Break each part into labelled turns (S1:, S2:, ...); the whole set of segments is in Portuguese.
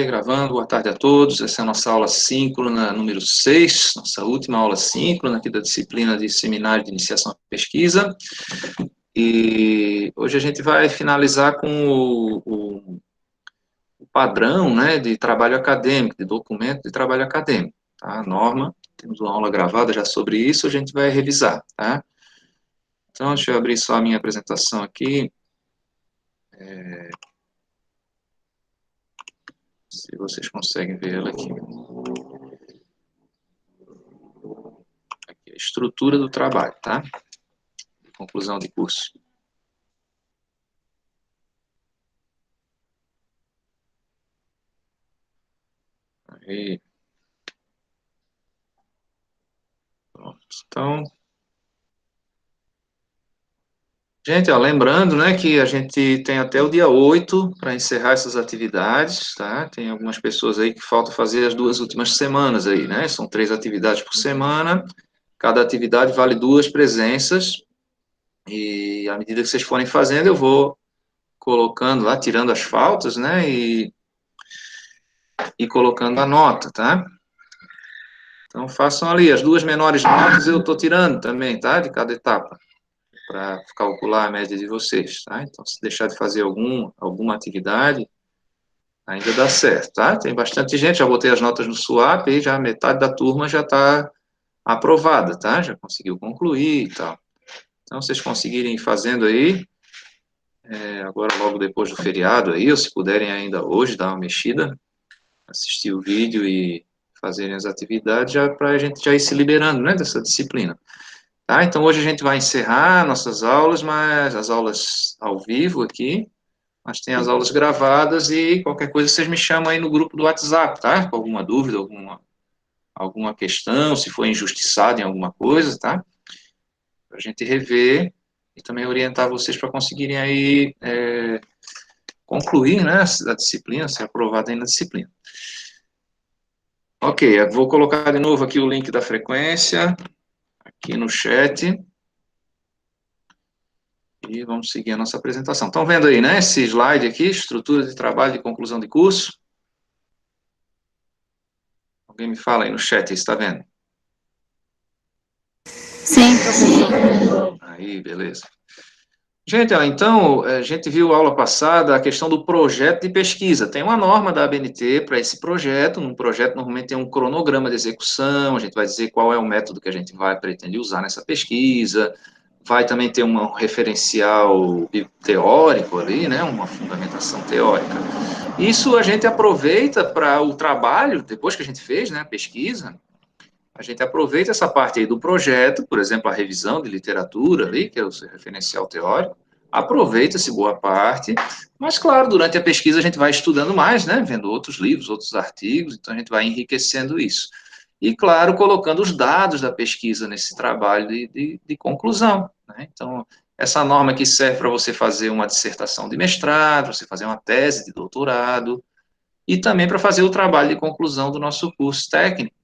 S1: Gravando, boa tarde a todos. Essa é a nossa aula síncrona número 6, nossa última aula síncrona aqui da disciplina de Seminário de Iniciação à Pesquisa. E hoje a gente vai finalizar com o padrão, né, de trabalho acadêmico, de documento de trabalho acadêmico. Tá? A norma, temos uma aula gravada já sobre isso, a gente vai revisar. Tá? Então, deixa eu abrir só a minha apresentação aqui. Se vocês conseguem ver ela aqui. Aqui, a estrutura do trabalho, tá? Conclusão de curso. Aí. Pronto. Então, gente, ó, lembrando, né, que a gente tem até o dia 8 para encerrar essas atividades, tá? Tem algumas pessoas aí que faltam fazer as 2 últimas semanas aí, né? São 3 atividades por semana, cada atividade vale 2 presenças, e à medida que vocês forem fazendo, eu vou colocando lá, tirando as faltas, né, e colocando a nota, tá? Então, façam ali, as 2 menores notas eu estou tirando também, tá? De cada etapa, para calcular a média de vocês, tá? Então, se deixar de fazer alguma atividade, ainda dá certo, tá? Tem bastante gente, já botei as notas no SWAP, e já metade da turma já está aprovada, tá? Já conseguiu concluir e tal. Então, vocês conseguirem ir fazendo aí, agora logo depois do feriado aí, ou se puderem ainda hoje, dar uma mexida, assistir o vídeo e fazerem as atividades, já para a gente já ir se liberando, né, dessa disciplina. Tá? Então, hoje a gente vai encerrar nossas aulas, mas as aulas ao vivo aqui, mas tem as aulas gravadas e qualquer coisa vocês me chamam aí no grupo do WhatsApp, tá? Com alguma dúvida, alguma questão, se for injustiçado em alguma coisa, tá? Para a gente rever e também orientar vocês para conseguirem aí concluir, né, a disciplina, ser aprovado aí na disciplina. Ok, eu vou colocar de novo aqui o link da frequência, aqui no chat. E vamos seguir a nossa apresentação. Estão vendo aí, né, esse slide aqui, estrutura de trabalho de conclusão de curso? Alguém me fala aí no chat, está vendo?
S2: Sim, professor.
S1: Aí, beleza. Gente, ó, então, a gente viu a aula passada a questão do projeto de pesquisa. Tem uma norma da ABNT para esse projeto. Num projeto, normalmente tem um cronograma de execução, a gente vai dizer qual é o método que a gente vai pretender usar nessa pesquisa, vai também ter um referencial teórico ali, né, uma fundamentação teórica. Isso a gente aproveita para o trabalho, depois que a gente fez, né, a pesquisa, a gente aproveita essa parte aí do projeto, por exemplo, a revisão de literatura ali, que é o seu referencial teórico, aproveita-se boa parte, mas, claro, durante a pesquisa a gente vai estudando mais, né, vendo outros livros, outros artigos, então a gente vai enriquecendo isso. E, claro, colocando os dados da pesquisa nesse trabalho de conclusão, né? Então, essa norma aqui serve para você fazer uma dissertação de mestrado, você fazer uma tese de doutorado, e também para fazer o trabalho de conclusão do nosso curso técnico,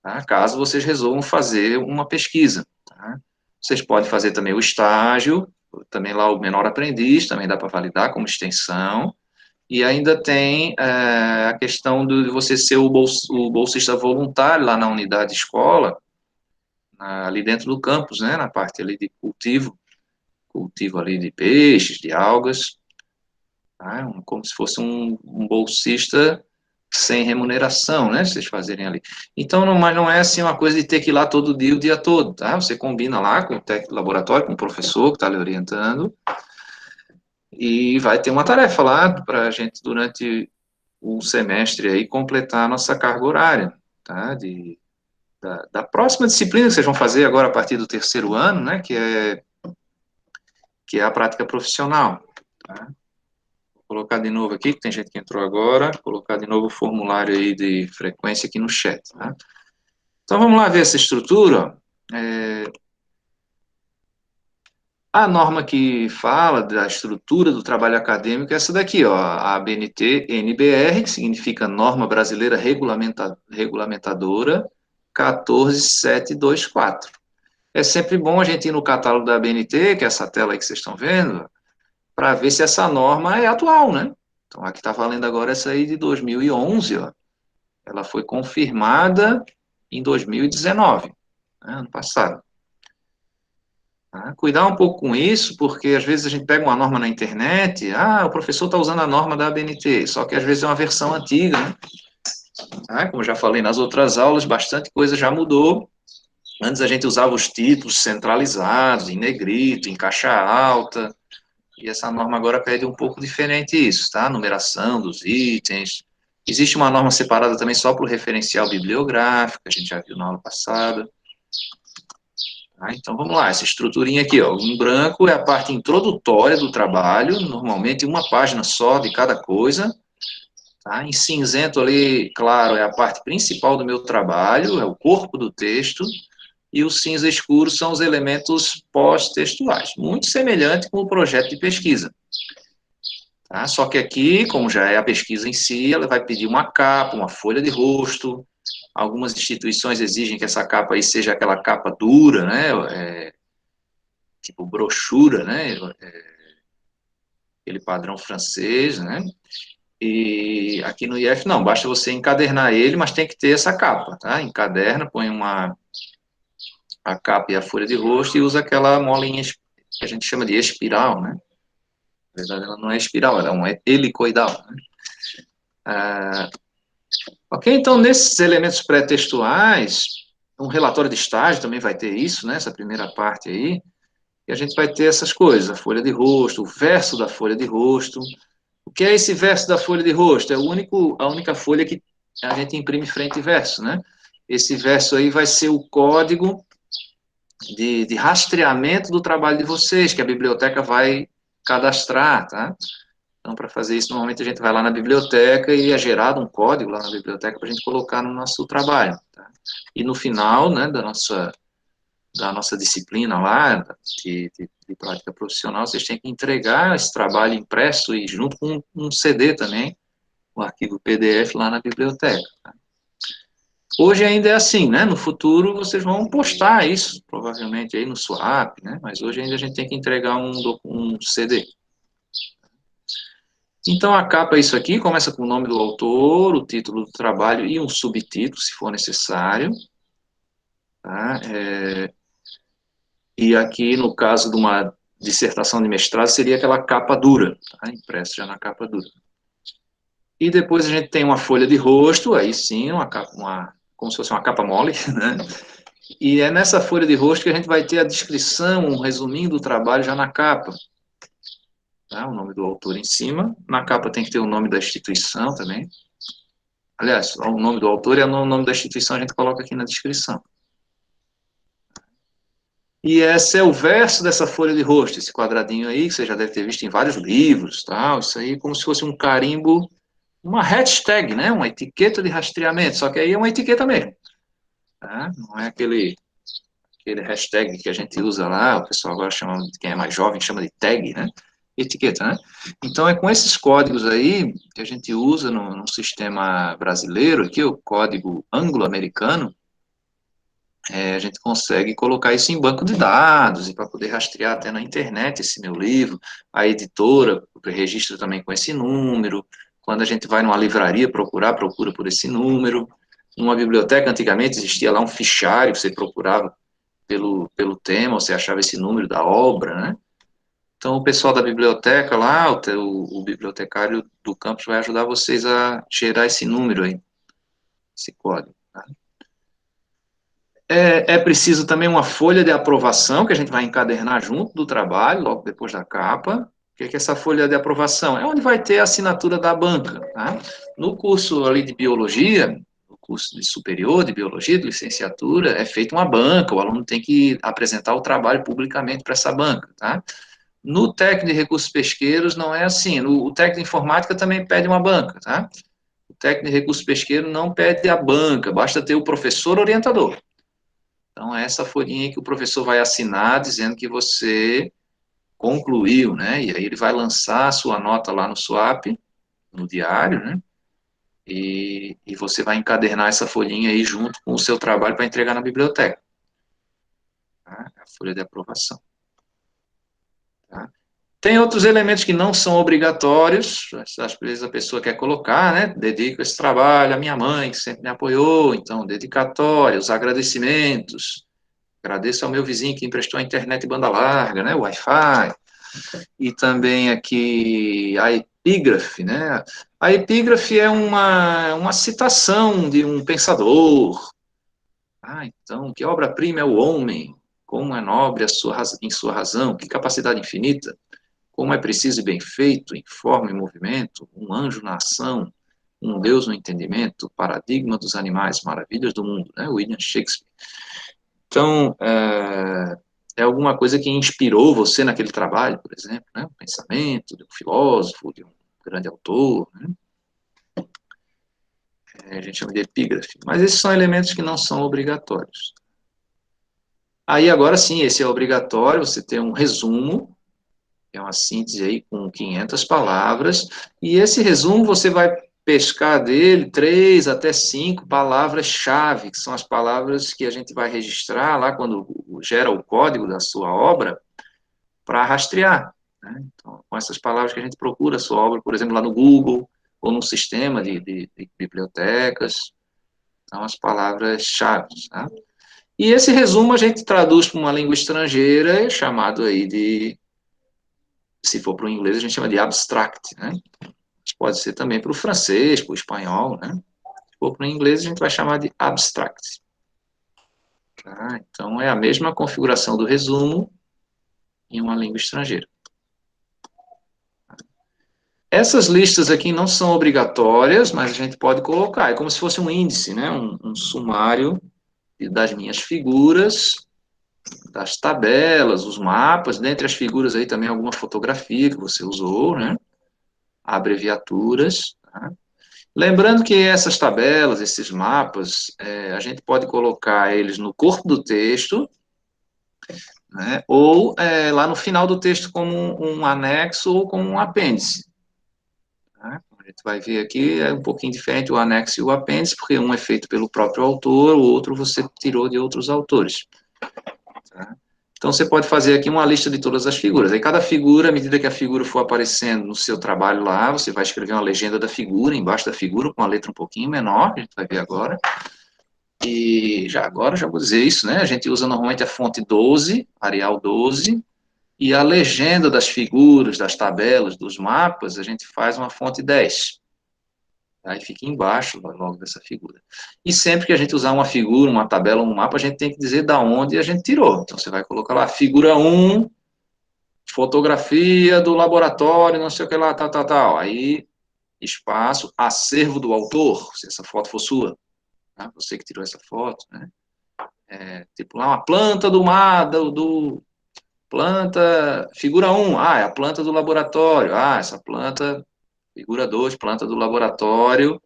S1: tá? Caso vocês resolvam fazer uma pesquisa. Tá? Vocês podem fazer também o estágio, também lá o menor aprendiz, também dá para validar como extensão, e ainda tem a questão de você ser o bolsista voluntário lá na unidade escola, ali dentro do campus, né, na parte ali de cultivo ali de peixes, de algas, tá? Como se fosse um bolsista sem remuneração, né, vocês fazerem ali. Então, mas não é assim uma coisa de ter que ir lá todo dia, o dia todo, tá? Você combina lá com o técnico do laboratório, com o professor que está lhe orientando, e vai ter uma tarefa lá para a gente, durante o semestre, aí, completar a nossa carga horária, tá? Da próxima disciplina que vocês vão fazer agora a partir do terceiro ano, né, que é a prática profissional, tá? Vou colocar de novo aqui, que tem gente que entrou agora, colocar de novo o formulário aí de frequência aqui no chat, tá? Então, vamos lá ver essa estrutura. A norma que fala da estrutura do trabalho acadêmico é essa daqui, ó, a ABNT-NBR, que significa Norma Brasileira Regulamentadora 14724. É sempre bom a gente ir no catálogo da ABNT, que é essa tela aí que vocês estão vendo, para ver se essa norma é atual, né? Então, aqui está valendo agora essa aí de 2011, ó. Ela foi confirmada em 2019, né, ano passado. Tá? Cuidar um pouco com isso, porque às vezes a gente pega uma norma na internet, o professor está usando a norma da ABNT, só que às vezes é uma versão antiga, né? Tá? Como eu já falei nas outras aulas, bastante coisa já mudou. Antes a gente usava os títulos centralizados, em negrito, em caixa alta, e essa norma agora pede um pouco diferente isso, tá? Numeração dos itens. Existe uma norma separada também só para o referencial bibliográfico, a gente já viu na aula passada. Tá? Então vamos lá, essa estruturinha aqui, ó, em branco é a parte introdutória do trabalho, normalmente uma página só de cada coisa. Tá? Em cinzento ali, claro, é a parte principal do meu trabalho, é o corpo do texto, e o cinza escuro são os elementos pós-textuais, muito semelhante com o projeto de pesquisa. Tá? Só que aqui, como já é a pesquisa em si, ela vai pedir uma capa, uma folha de rosto. Algumas instituições exigem que essa capa aí seja aquela capa dura, né? Tipo brochura, né? Aquele padrão francês, né? E aqui no IF não, basta você encadernar ele, mas tem que ter essa capa, tá? Encaderna, põe a capa e a folha de rosto e usa aquela molinha que a gente chama de espiral, né? Na verdade, ela não é espiral, ela é um helicoidal, né? Ok, então nesses elementos pré-textuais, um relatório de estágio também vai ter isso, né? Essa primeira parte aí, e a gente vai ter essas coisas, a folha de rosto, o verso da folha de rosto. O que é esse verso da folha de rosto? É a única folha que a gente imprime frente e verso, né? Esse verso aí vai ser o código de rastreamento do trabalho de vocês, que a biblioteca vai cadastrar, tá? Então, para fazer isso, normalmente a gente vai lá na biblioteca e é gerado um código lá na biblioteca para a gente colocar no nosso trabalho, tá? E no final, né, da nossa disciplina lá, de prática profissional, vocês têm que entregar esse trabalho impresso e junto com um CD também, o arquivo PDF lá na biblioteca. Tá? Hoje ainda é assim, né? No futuro vocês vão postar isso, provavelmente aí no Swap, né? Mas hoje ainda a gente tem que entregar um CD. Então a capa é isso aqui, começa com o nome do autor, o título do trabalho e um subtítulo, se for necessário. Tá? E aqui, no caso de uma dissertação de mestrado, seria aquela capa dura, tá? Impressa já na capa dura. E depois a gente tem uma folha de rosto, aí sim, como se fosse uma capa mole, né? E é nessa folha de rosto que a gente vai ter a descrição, um resuminho do trabalho já na capa. Tá? O nome do autor em cima. Na capa tem que ter o nome da instituição também. Aliás, o nome do autor e o nome da instituição a gente coloca aqui na descrição. E esse é o verso dessa folha de rosto, esse quadradinho aí, que você já deve ter visto em vários livros, tal. Isso aí é como se fosse um carimbo, uma hashtag, né? Uma etiqueta de rastreamento, só que aí é uma etiqueta mesmo. Tá? Não é aquele hashtag que a gente usa lá, o pessoal agora chama, quem é mais jovem chama de tag, né? Etiqueta, né? Então é com esses códigos aí que a gente usa no sistema brasileiro, aqui o código anglo-americano, a gente consegue colocar isso em banco de dados e para poder rastrear até na internet esse meu livro. A editora registra também com esse número. Quando a gente vai numa livraria procurar, procura por esse número. Numa biblioteca, antigamente, existia lá um fichário, você procurava pelo tema, você achava esse número da obra, né? Então, o pessoal da biblioteca lá, o bibliotecário do campus vai ajudar vocês a gerar esse número aí, esse código. Tá? É preciso também uma folha de aprovação, que a gente vai encadernar junto do trabalho, logo depois da capa. O que é essa folha de aprovação? É onde vai ter a assinatura da banca. Tá? No curso ali de biologia, no curso de superior de biologia, de licenciatura, é feita uma banca, o aluno tem que apresentar o trabalho publicamente para essa banca. Tá? No técnico de recursos pesqueiros não é assim. O técnico de informática também pede uma banca. Tá? O técnico de recursos pesqueiros não pede a banca, basta ter o professor orientador. Então, é essa folhinha que o professor vai assinar dizendo que você concluiu, né? E aí ele vai lançar a sua nota lá no Swap, no diário, né? E você vai encadernar essa folhinha aí junto com o seu trabalho para entregar na biblioteca. Tá? A folha de aprovação. Tá? Tem outros elementos que não são obrigatórios, às vezes a pessoa quer colocar, né? Dedico esse trabalho à minha mãe, que sempre me apoiou, então, dedicatória, os agradecimentos. Agradeço ao meu vizinho que emprestou a internet e banda larga, né? O Wi-Fi. E também aqui a epígrafe, né? A epígrafe é uma citação de um pensador. Então, que obra-prima é o homem, como é nobre em sua razão, que capacidade infinita, como é preciso e bem feito, em forma e movimento, um anjo na ação, um Deus no entendimento, paradigma dos animais, maravilhas do mundo, né? William Shakespeare. Então, é alguma coisa que inspirou você naquele trabalho, por exemplo, né? Um pensamento de um filósofo, de um grande autor, né? A gente chama de epígrafe. Mas esses são elementos que não são obrigatórios. Aí, agora sim, esse é obrigatório, você tem um resumo, é uma síntese aí com 500 palavras, e esse resumo você vai pescar dele 3 até 5 palavras-chave, que são as palavras que a gente vai registrar lá quando gera o código da sua obra, para rastrear, né? Então, com essas palavras que a gente procura a sua obra, por exemplo, lá no Google, ou no sistema de bibliotecas, são as palavras-chave, tá? E esse resumo a gente traduz para uma língua estrangeira, chamado aí de, se for para o inglês, a gente chama de abstract, né? Mas pode ser também para o francês, para o espanhol, né? Se for para o inglês, a gente vai chamar de abstract. Tá? Então, é a mesma configuração do resumo em uma língua estrangeira. Essas listas aqui não são obrigatórias, mas a gente pode colocar. É como se fosse um índice, né? Um sumário das minhas figuras, das tabelas, os mapas, dentre as figuras aí também alguma fotografia que você usou, né? Abreviaturas. Tá? Lembrando que essas tabelas, esses mapas, a gente pode colocar eles no corpo do texto, né? Ou lá no final do texto como um anexo ou como um apêndice. Tá? A gente vai ver aqui, é um pouquinho diferente o anexo e o apêndice, porque um é feito pelo próprio autor, o outro você tirou de outros autores. Tá? Então, você pode fazer aqui uma lista de todas as figuras. Aí, cada figura, à medida que a figura for aparecendo no seu trabalho lá, você vai escrever uma legenda da figura, embaixo da figura, com uma letra um pouquinho menor, que a gente vai ver agora. E agora já vou dizer isso, né? A gente usa normalmente a fonte 12, Arial 12, e a legenda das figuras, das tabelas, dos mapas, a gente faz uma fonte 10. Aí fica embaixo logo dessa figura. E sempre que a gente usar uma figura, uma tabela, um mapa, a gente tem que dizer da onde a gente tirou. Então, você vai colocar lá, figura 1, fotografia do laboratório, não sei o que lá, tal, tal, tal. Aí, espaço, acervo do autor, se essa foto for sua. Tá? Você que tirou essa foto, né? Tipo lá, uma planta do mar, planta, figura 1, é a planta do laboratório. Essa planta, figura 2, planta do laboratório,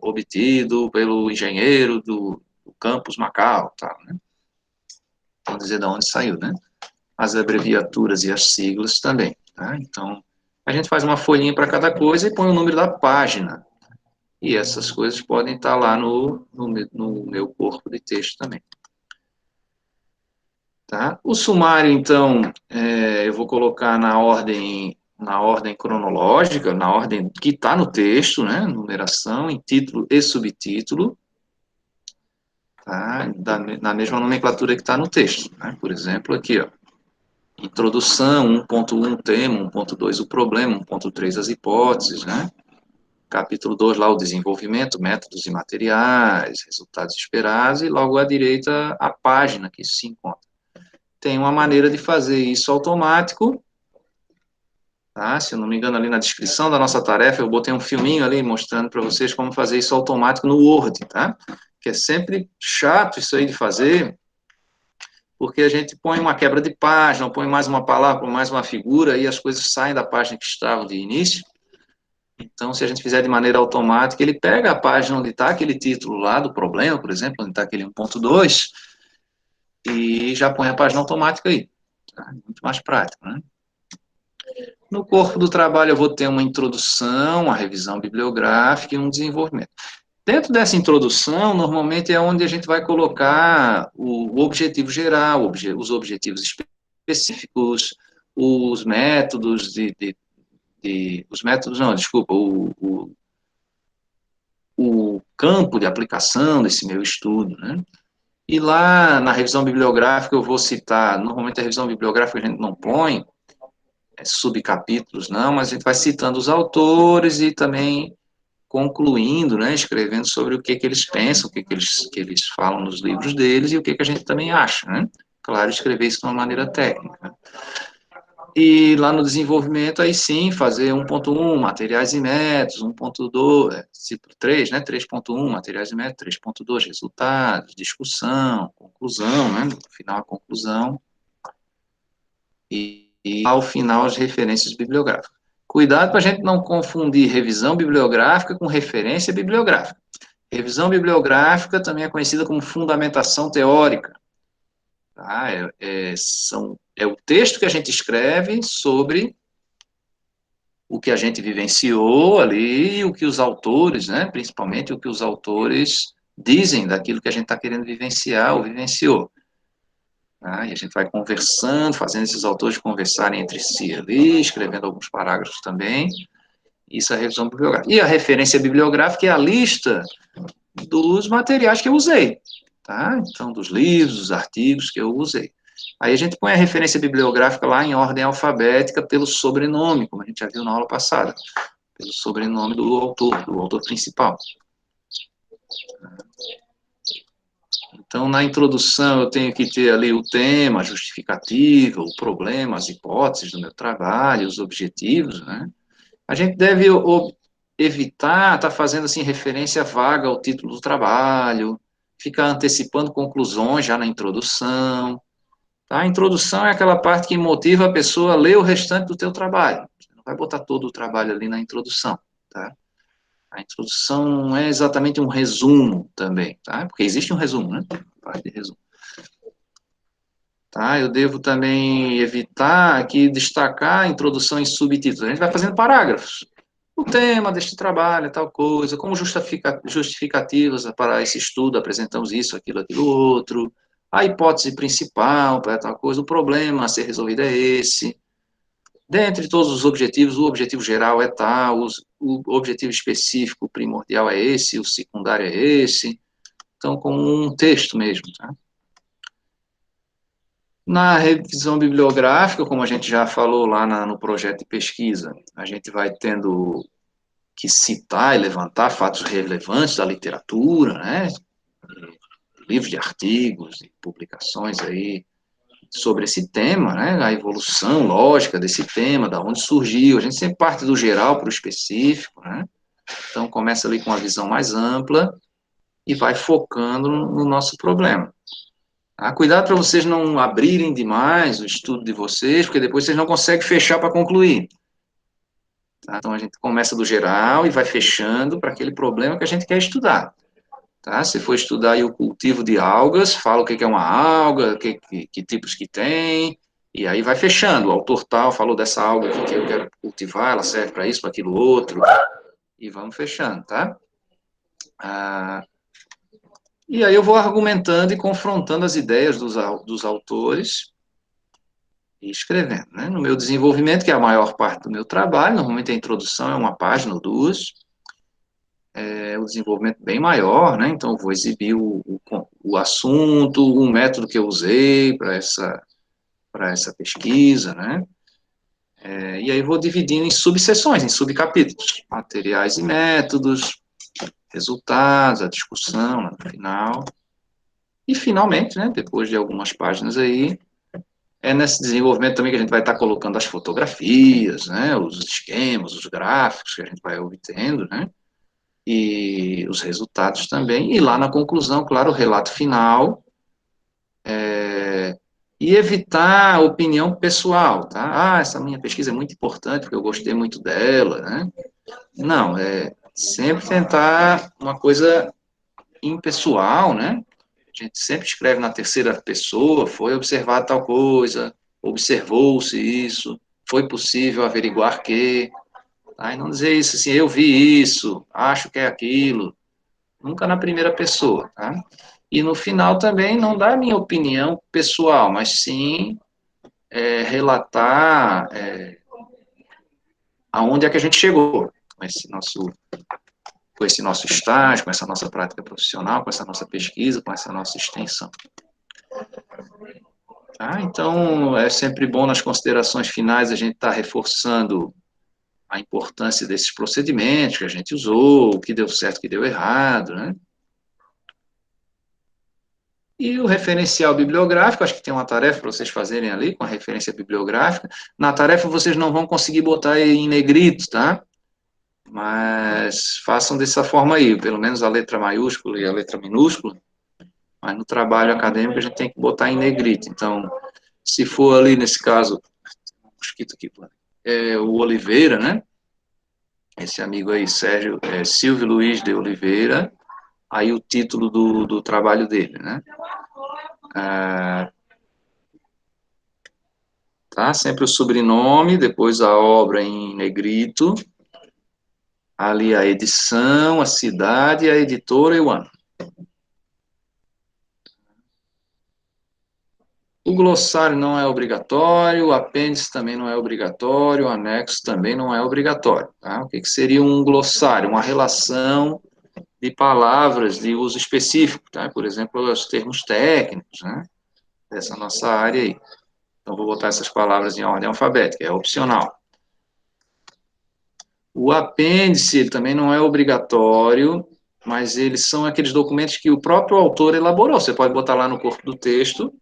S1: obtido pelo engenheiro do campus Macau, tá, né? Então, dizer de onde saiu, né? As abreviaturas e as siglas também, tá? Então, a gente faz uma folhinha para cada coisa e põe o número da página. E essas coisas podem estar lá no meu corpo de texto também. Tá? O sumário, então, eu vou colocar na ordem cronológica, na ordem que está no texto, né? Numeração, em título e subtítulo, tá? Na mesma nomenclatura que está no texto, né? Por exemplo, aqui, ó, introdução, 1.1 tema, 1.2 o problema, 1.3 as hipóteses, né? Capítulo 2 lá o desenvolvimento, métodos e materiais, resultados esperados, e logo à direita a página que isso se encontra. Tem uma maneira de fazer isso automático, tá? Se eu não me engano, ali na descrição da nossa tarefa, eu botei um filminho ali mostrando para vocês como fazer isso automático no Word, tá? Que é sempre chato isso aí de fazer, porque a gente põe uma quebra de página, põe mais uma palavra, põe mais uma figura, e as coisas saem da página que estavam de início. Então, se a gente fizer de maneira automática, ele pega a página onde está aquele título lá do problema, por exemplo, onde está aquele 1.2, e já põe a página automática aí. Tá? Muito mais prático, né? No corpo do trabalho, eu vou ter uma introdução, uma revisão bibliográfica e um desenvolvimento. Dentro dessa introdução, normalmente é onde a gente vai colocar o objetivo geral, os objetivos específicos, os métodos os métodos, não, desculpa, o campo de aplicação desse meu estudo, né? E lá na revisão bibliográfica eu vou citar, normalmente a revisão bibliográfica a gente não põe subcapítulos, não, mas a gente vai citando os autores e também concluindo, né, escrevendo sobre o que eles pensam, que eles falam nos livros deles e o que a gente também acha, né? Claro, escrever isso de uma maneira técnica. E lá no desenvolvimento, aí sim, fazer 1.1, materiais e métodos, 1.2, ciclo 3, né, 3.1, materiais e métodos, 3.2, resultados, discussão, conclusão, né, no final a conclusão, e ao final as referências bibliográficas. Cuidado para a gente não confundir revisão bibliográfica com referência bibliográfica. Revisão bibliográfica também é conhecida como fundamentação teórica. Tá? É o texto que a gente escreve sobre o que a gente vivenciou ali, o que os autores, né, principalmente o que os autores dizem daquilo que a gente está querendo vivenciar ou vivenciou. Tá? E a gente vai conversando, fazendo esses autores conversarem entre si ali, escrevendo alguns parágrafos também. Isso é a revisão bibliográfica. E a referência bibliográfica é a lista dos materiais que eu usei. Tá? Então, dos livros, dos artigos que eu usei. Aí a gente põe a referência bibliográfica lá em ordem alfabética pelo sobrenome, como a gente já viu na aula passada, pelo sobrenome do autor principal. Então, na introdução, eu tenho que ter ali o tema, a justificativa, o problema, as hipóteses do meu trabalho, os objetivos, né? A gente deve evitar estar fazendo, assim, referência vaga ao título do trabalho, ficar antecipando conclusões já na introdução. Tá? A introdução é aquela parte que motiva a pessoa a ler o restante do teu trabalho. Você não vai botar todo o trabalho ali na introdução, tá? A introdução não é exatamente um resumo também, tá? Porque existe um resumo, né? Parte de resumo. Tá? Eu devo também evitar aqui destacar a introdução em subtítulos. A gente vai fazendo parágrafos. O tema deste trabalho é tal coisa, como justificativas para esse estudo, apresentamos isso, aquilo, aquilo outro. A hipótese principal para tal coisa, o problema a ser resolvido é esse. Dentre todos os objetivos, o objetivo geral é tal, o objetivo específico primordial é esse, o secundário é esse. Então, como um texto mesmo, tá? Na revisão bibliográfica, como a gente já falou lá no projeto de pesquisa, a gente vai tendo que citar e levantar fatos relevantes da literatura, né? Livros de artigos e publicações aí sobre esse tema, né? A evolução lógica desse tema, da onde surgiu. A gente sempre parte do geral para o específico, né? Então começa ali com uma visão mais ampla e vai focando no nosso problema. Tá? Cuidado para vocês não abrirem demais o estudo de vocês, porque depois vocês não conseguem fechar para concluir. Tá? Então a gente começa do geral e vai fechando para aquele problema que a gente quer estudar. Tá? Se for estudar aí o cultivo de algas, fala o que é uma alga, que tipos que tem, e aí vai fechando. O autor tal falou dessa alga que eu quero cultivar, ela serve para isso, para aquilo outro, e vamos fechando, tá? E aí eu vou argumentando e confrontando as ideias dos autores e escrevendo, né? No meu desenvolvimento, que é a maior parte do meu trabalho, normalmente a introdução é uma página ou duas, o desenvolvimento bem maior, né? Então, eu vou exibir o assunto, o método que eu usei para essa pesquisa, né? E aí vou dividindo em subseções, em subcapítulos, materiais e métodos, resultados, a discussão lá no final. E, finalmente, né, depois de algumas páginas aí, é nesse desenvolvimento também que a gente vai estar colocando as fotografias, né, os esquemas, os gráficos que a gente vai obtendo, né? E os resultados também, e lá na conclusão, claro, o relato final, e evitar a opinião pessoal, tá? Ah, essa minha pesquisa é muito importante, porque eu gostei muito dela, né? Não, sempre tentar uma coisa impessoal, né? A gente sempre escreve na terceira pessoa, foi observado tal coisa, observou-se isso, foi possível averiguar que, tá? E não dizer isso assim, eu vi isso, acho que é aquilo, nunca na primeira pessoa, tá? E no final também não dá a minha opinião pessoal, mas sim relatar aonde é que a gente chegou com esse nosso estágio, com essa nossa prática profissional, com essa nossa pesquisa, com essa nossa extensão. Tá? Então, é sempre bom nas considerações finais a gente estar reforçando a importância desses procedimentos que a gente usou, o que deu certo, o que deu errado, né? E o referencial bibliográfico, acho que tem uma tarefa para vocês fazerem ali, com a referência bibliográfica. Na tarefa vocês não vão conseguir botar em negrito, tá? Mas façam dessa forma aí, pelo menos a letra maiúscula e a letra minúscula, mas no trabalho acadêmico a gente tem que botar em negrito. Então, se for ali, nesse caso, mosquito aqui, o Oliveira, né? Esse amigo aí, Silvio Luiz de Oliveira, aí o título do trabalho dele, né? Tá? Sempre o sobrenome, depois a obra em negrito, ali a edição, a cidade, a editora e o ano. O glossário não é obrigatório, o apêndice também não é obrigatório, o anexo também não é obrigatório. Tá? O que seria um glossário? Uma relação de palavras de uso específico, tá? Por exemplo, os termos técnicos, né? Dessa nossa área aí. Então, vou botar essas palavras em ordem alfabética, é opcional. O apêndice ele também não é obrigatório, mas eles são aqueles documentos que o próprio autor elaborou. Você pode botar lá no corpo do texto,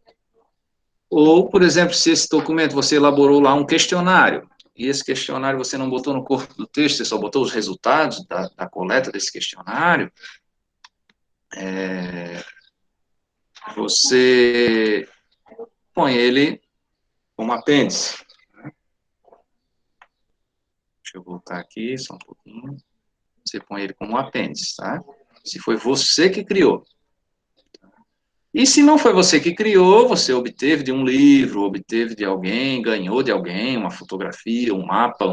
S1: ou, por exemplo, se esse documento você elaborou lá um questionário, e esse questionário você não botou no corpo do texto, você só botou os resultados da coleta desse questionário, você põe ele como apêndice. Deixa eu voltar aqui só um pouquinho. Você põe ele como apêndice, tá? Se foi você que criou. E se não foi você que criou, você obteve de um livro, obteve de alguém, ganhou de alguém, uma fotografia, um mapa,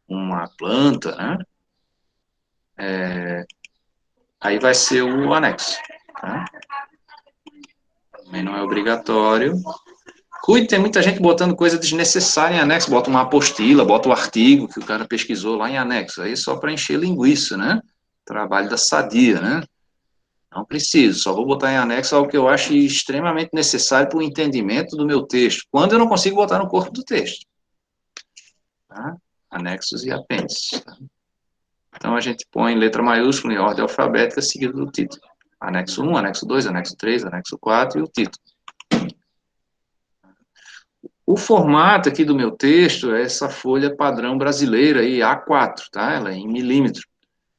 S1: uma planta, né? Aí vai ser o anexo, tá? Também não é obrigatório. Cuide, tem muita gente botando coisa desnecessária em anexo, bota uma apostila, bota o artigo que o cara pesquisou lá em anexo, aí só para encher linguiça, né? Trabalho da sadia, né? Não preciso, só vou botar em anexo algo que eu acho extremamente necessário para o entendimento do meu texto, quando eu não consigo botar no corpo do texto. Tá? Anexos e apêndices. Tá? Então, a gente põe letra maiúscula em ordem alfabética, seguido do título. Anexo 1, anexo 2, anexo 3, anexo 4 e o título. O formato aqui do meu texto é essa folha padrão brasileira, aí, A4, tá? Ela é em milímetro.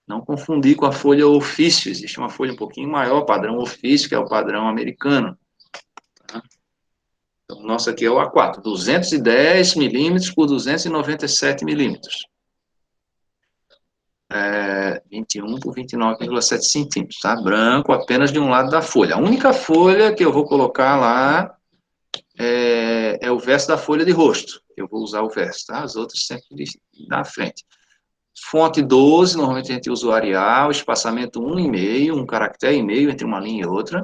S1: Não confundir com a folha ofício, existe uma folha um pouquinho maior, padrão ofício, que é o padrão americano. Tá? Então, o nosso aqui é o A4, 210 milímetros por 297 milímetros. 21 por 29,7 centímetros, tá? Branco apenas de um lado da folha. A única folha que eu vou colocar lá é o verso da folha de rosto. Eu vou usar o verso, tá? As outras sempre na frente. Fonte 12, normalmente a gente usa o Arial, espaçamento 1,5, um caractere e meio entre uma linha e outra.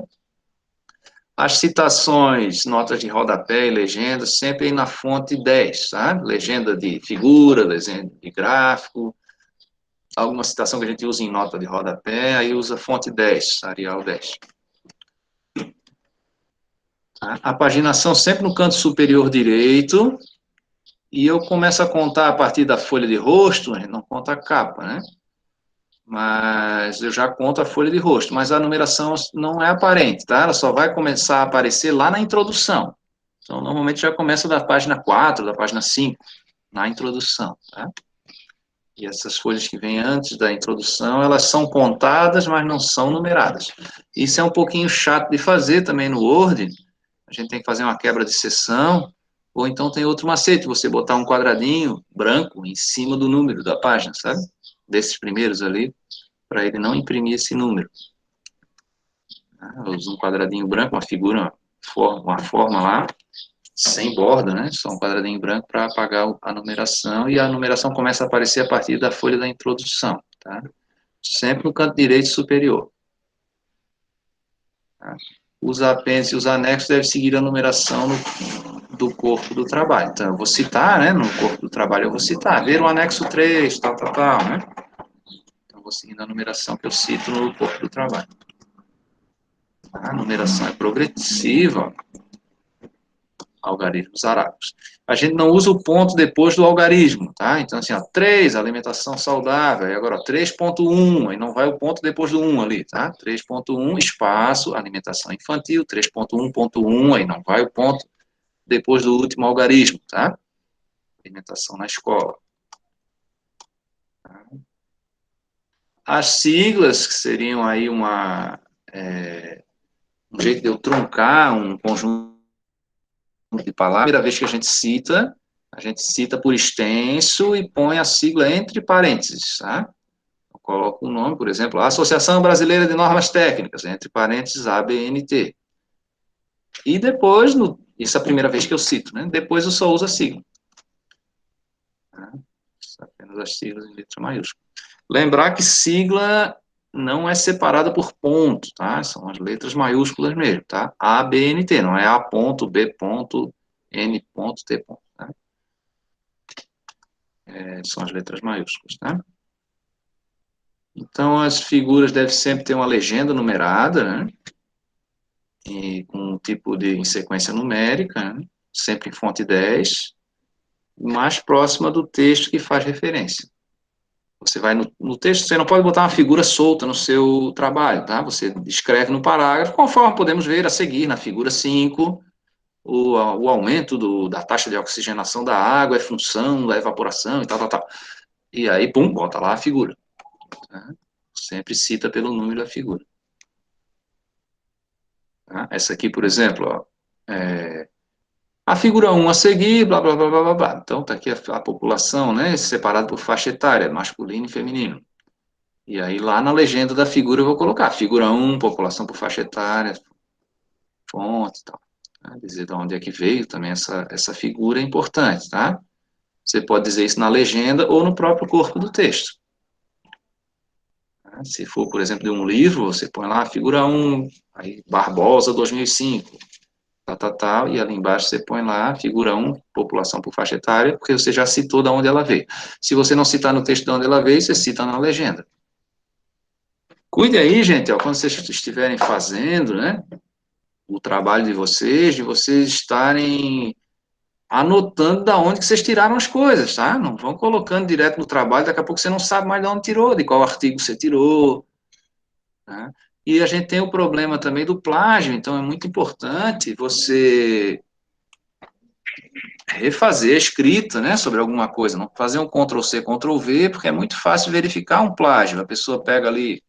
S1: As citações, notas de rodapé e legenda, sempre na fonte 10, tá? Legenda de figura, legenda de gráfico, alguma citação que a gente usa em nota de rodapé, aí usa fonte 10, Arial 10. A paginação sempre no canto superior direito, e eu começo a contar a partir da folha de rosto, não conta a capa, né? Mas eu já conto a folha de rosto, mas a numeração não é aparente, tá? Ela só vai começar a aparecer lá na introdução. Então, normalmente já começa da página 4, da página 5, na introdução, tá? E essas folhas que vêm antes da introdução, elas são contadas, mas não são numeradas. Isso é um pouquinho chato de fazer também no Word. A gente tem que fazer uma quebra de seção, ou então tem outro macete, você botar um quadradinho branco em cima do número da página, sabe? Desses primeiros ali, para ele não imprimir esse número. Eu uso um quadradinho branco, uma figura, uma forma lá, sem borda, né? Só um quadradinho branco para apagar a numeração, e a numeração começa a aparecer a partir da folha da introdução, tá? Sempre no canto direito superior. Tá? Os apêndices e os anexos devem seguir a numeração do corpo do trabalho. Então, eu vou citar, né, no corpo do trabalho eu vou citar, ver o anexo 3, tal, tal, tal, né? Então, eu vou seguindo a numeração que eu cito no corpo do trabalho. A numeração é progressiva, algarismos arábicos. A gente não usa o ponto depois do algarismo, tá? Então, assim, ó, 3, alimentação saudável, e agora, ó, 3.1, aí não vai o ponto depois do 1 ali, tá? 3.1, espaço, alimentação infantil, 3.1.1, aí não vai o ponto depois do último algarismo, tá? Alimentação na escola. As siglas, que seriam aí um jeito de eu truncar um conjunto de palavras. Primeira vez que a gente cita por extenso e põe a sigla entre parênteses, tá? Eu coloco o nome, por exemplo, Associação Brasileira de Normas Técnicas, entre parênteses, ABNT. E depois, isso é a primeira vez que eu cito, né? Depois eu só uso a sigla. Tá? Apenas as siglas em letra maiúscula. Lembrar que sigla não é separada por ponto, tá? São as letras maiúsculas mesmo, tá? A, B, N, T, não é A ponto, B ponto, N ponto, T ponto, tá? São as letras maiúsculas, tá? Então, as figuras devem sempre ter uma legenda numerada, né? E com um tipo de em sequência numérica, né? Sempre em fonte 10, mais próxima do texto que faz referência. Você vai no texto, você não pode botar uma figura solta no seu trabalho, tá? Você escreve no parágrafo, conforme podemos ver a seguir na figura 5, o aumento da taxa de oxigenação da água é função da evaporação e tal, tal, tal. E aí, pum, bota lá a figura. Tá? Sempre cita pelo número da figura. Tá? Essa aqui, por exemplo, ó, a figura 1 a seguir, blá, blá, blá, blá, blá, blá. Então, está aqui a população, né, separada por faixa etária, masculino e feminino. E aí, lá na legenda da figura, eu vou colocar figura 1, população por faixa etária, fonte e tal. Tá? Dizer de onde é que veio também essa figura é importante, tá? Você pode dizer isso na legenda ou no próprio corpo do texto. Tá? Se for, por exemplo, de um livro, você põe lá figura 1, aí Barbosa 2005, tal, e ali embaixo você põe lá figura 1, população por faixa etária, porque você já citou de onde ela veio. Se você não citar no texto de onde ela veio, você cita na legenda. Cuide aí, gente, ó, quando vocês estiverem fazendo, né, o trabalho de vocês estarem anotando da onde que vocês tiraram as coisas, tá? Não vão colocando direto no trabalho, daqui a pouco você não sabe mais de onde tirou, de qual artigo você tirou, tá? E a gente tem o problema também do plágio, então é muito importante você refazer a escrita, né, sobre alguma coisa, não fazer um Ctrl+C, Ctrl+V, porque é muito fácil verificar um plágio. A pessoa pega ali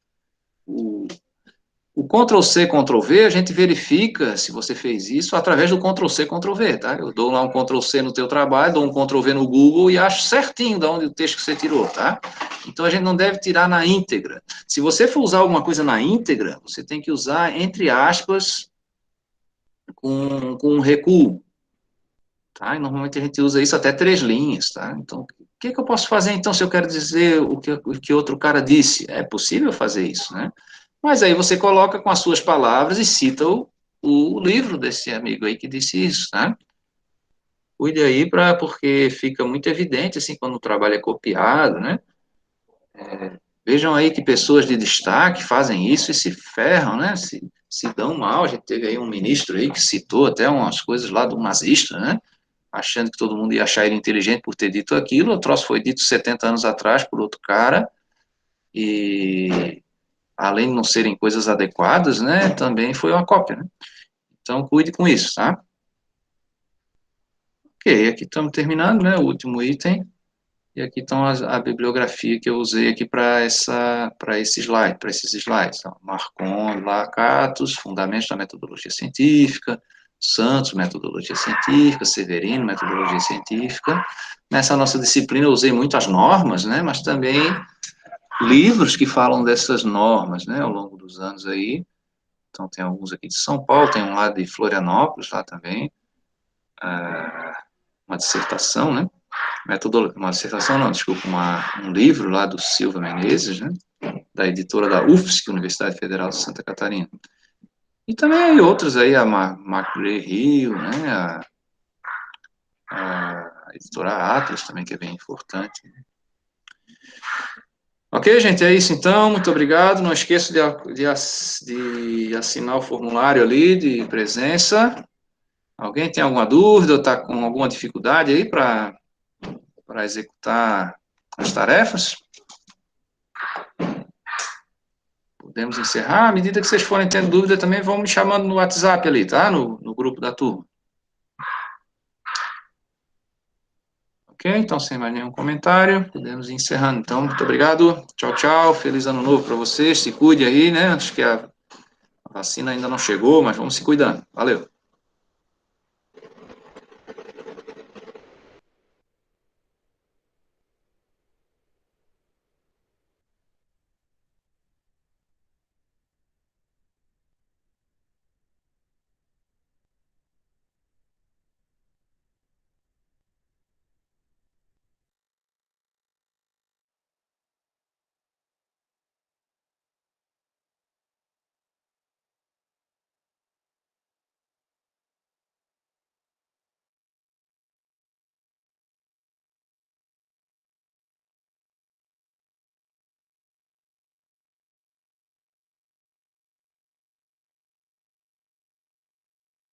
S1: o Ctrl+C, Ctrl+V, a gente verifica se você fez isso através do Ctrl+C, Ctrl+V, tá? Eu dou lá um Ctrl+C no teu trabalho, dou um Ctrl+V no Google e acho certinho de onde o texto que você tirou, tá? Então, a gente não deve tirar na íntegra. Se você for usar alguma coisa na íntegra, você tem que usar, entre aspas, com um recuo, tá? E normalmente a gente usa isso até 3 linhas, tá? Então, o que eu posso fazer, então, se eu quero dizer o que outro cara disse? É possível fazer isso, né? Mas aí você coloca com as suas palavras e cita o livro desse amigo aí que disse isso, né? Cuide aí porque fica muito evidente, assim, quando o trabalho é copiado, né? Vejam aí que pessoas de destaque fazem isso e se ferram, né? Se dão mal. A gente teve aí um ministro aí que citou até umas coisas lá do nazista, né? Achando que todo mundo ia achar ele inteligente por ter dito aquilo. O troço foi dito 70 anos atrás por outro cara e além de não serem coisas adequadas, né, também foi uma cópia, né? Então, cuide com isso, tá? Ok, aqui estamos terminando, né, o último item, e aqui estão a bibliografia que eu usei aqui para esse slide, para esses slides. Então, Marcon, Lacatus, Fundamentos da Metodologia Científica, Santos, Metodologia Científica, Severino, Metodologia Científica. Nessa nossa disciplina eu usei muito as normas, né, mas também livros que falam dessas normas, né, ao longo dos anos aí. Então, tem alguns aqui de São Paulo, tem um lá de Florianópolis, lá também, uma dissertação, né? Uma dissertação, não, desculpa, um livro lá do Silva Menezes, né? Da editora da UFSC, Universidade Federal de Santa Catarina. E também outros aí, a McGraw-Hill, né? a editora Atlas também, que é bem importante. Ok, gente, é isso então, muito obrigado. Não esqueça de assinar o formulário ali de presença. Alguém tem alguma dúvida ou está com alguma dificuldade aí para executar as tarefas? Podemos encerrar. À medida que vocês forem tendo dúvida também, vão me chamando no WhatsApp ali, tá? No grupo da turma. Ok? Então, sem mais nenhum comentário, podemos ir encerrando. Então, muito obrigado. Tchau, tchau. Feliz ano novo para vocês. Se cuide aí, né? Acho que a vacina ainda não chegou, mas vamos se cuidando. Valeu.